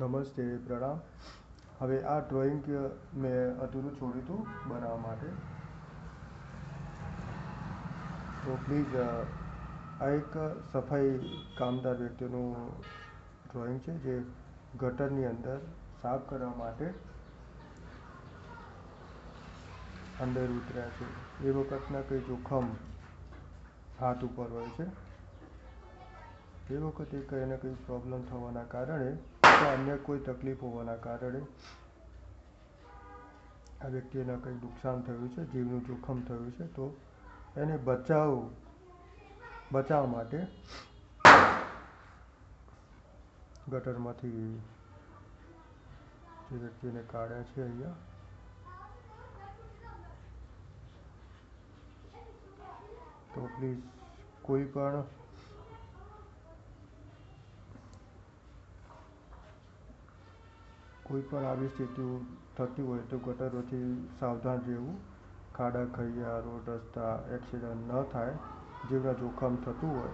નમસ્તે, પ્રણામ. હવે આ ડ્રોઈંગ મેં અધૂરું છોડ્યું હતું બનાવવા માટે. તો પ્લીઝ આ એક સફાઈ કામદાર વ્યક્તિનું ડ્રોઈંગ છે જે ગટરની અંદર સાફ કરવા માટે અંદર ઉતર્યા છે. એ વખતના કંઈ જોખમ હાથ ઉપર હોય છે. એ વખતે કંઈ ને કંઈ પ્રોબ્લેમ થવાના કારણે અથવા અન્ય કોઈ તકલીફ હોવાના કારણે આ વ્યક્તિને કંઈ નુકસાન થયું છે, જીવનું જોખમ થયું છે. તો એને બચાવ માટે ગટરમાંથી જે વ્યક્તિને કાઢ્યા છે અહીંયા. તો પ્લીઝ કોઈ પણ આવી સ્થિતિ થતી હોય તો ગટરોથી સાવધાન રહેવું. ખાડા ખડિયા રોડ રસ્તા એક્સિડન્ટ ન થાય, જીવના જોખમ થતું હોય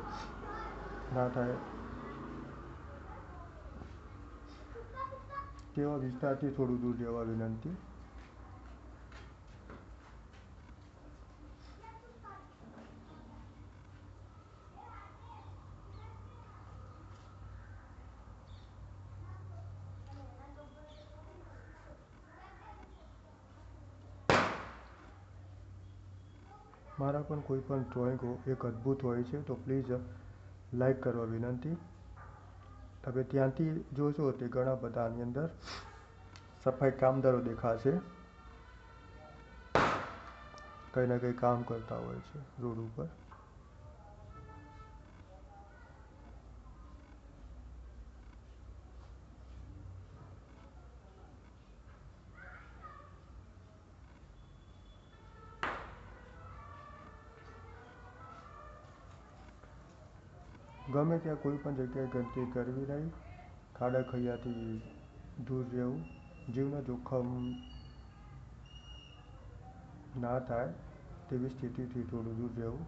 ના થાય તેવા વિસ્તારથી થોડું દૂર રહેવા વિનંતી. મારા પણ કોઈ પણ ડ્રોઈંગો એક અદ્ભુત હોય છે તો પ્લીઝ લાઈક કરવા વિનંતી. તમે ત્યાંથી જોશો તે ઘણા બધા આની અંદર સફાઈ કામદારો દેખાશે, કંઈ ને કંઈ કામ કરતા હોય છે રોડ ઉપર. ગમે ત્યાં કોઈ પણ જગ્યાએ ગંદકી કરવી નહીં. ખાડા ખડિયાથી દૂર રહેવું. જીવના જોખમ ના થાય તેવી સ્થિતિથી થોડું દૂર રહેવું.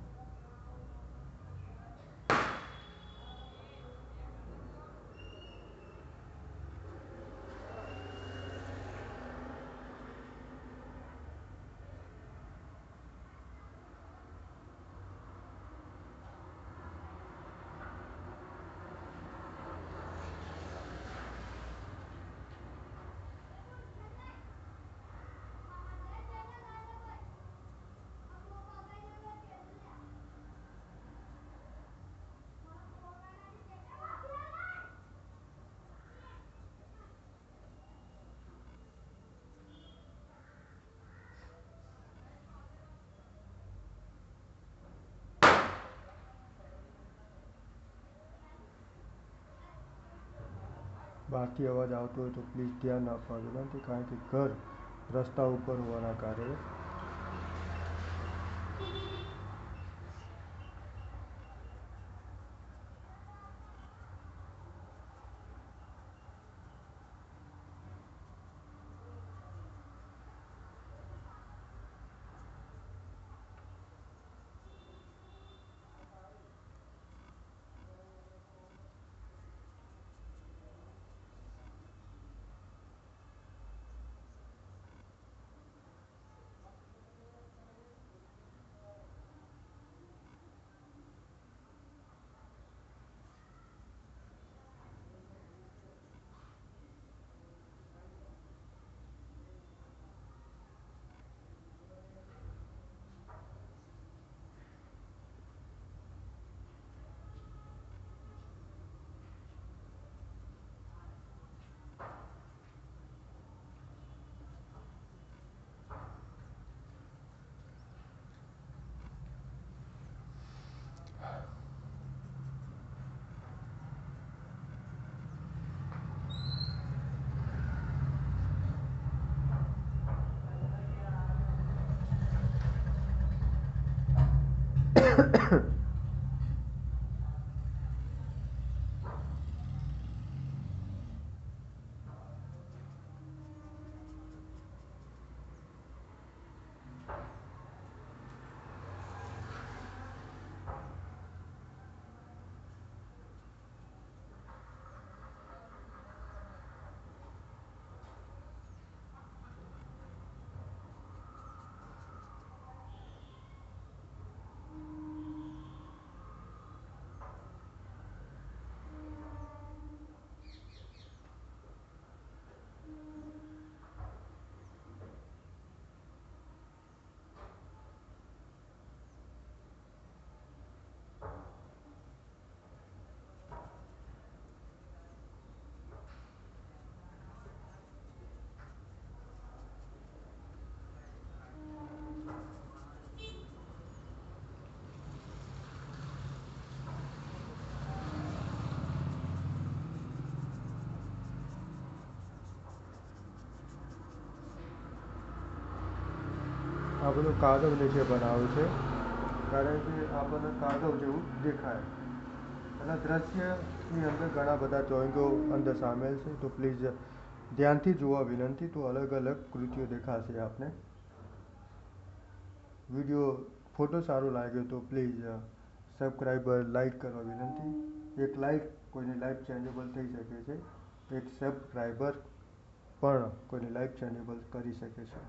બહારથી અવાજ આવતો હોય તો પ્લીઝ ધ્યાન આપવા વિનંતી, કારણ કે ઘર રસ્તા ઉપર હોવાના કારણે આ બધું કાદવ નીચે બનાવ્યું છે, કારણ કે આપણને કાદવ જેવું દેખાય. અને દ્રશ્યની અંદર ઘણા બધા ડ્રોઈંગો અંદર સામેલ છે, તો પ્લીઝ ધ્યાનથી જોવા વિનંતી. તો અલગ અલગ કૃતિઓ દેખાશે આપને. વિડીયો ફોટો સારો લાગ્યો તો પ્લીઝ સબસ્ક્રાઈબર લાઈક કરવા વિનંતી. એક લાઈક કોઈની લાઈફ ચેન્જેબલ થઈ શકે છે, એક સબસ્ક્રાઈબર પણ કોઈની લાઈફ ચેન્જેબલ કરી શકે છે.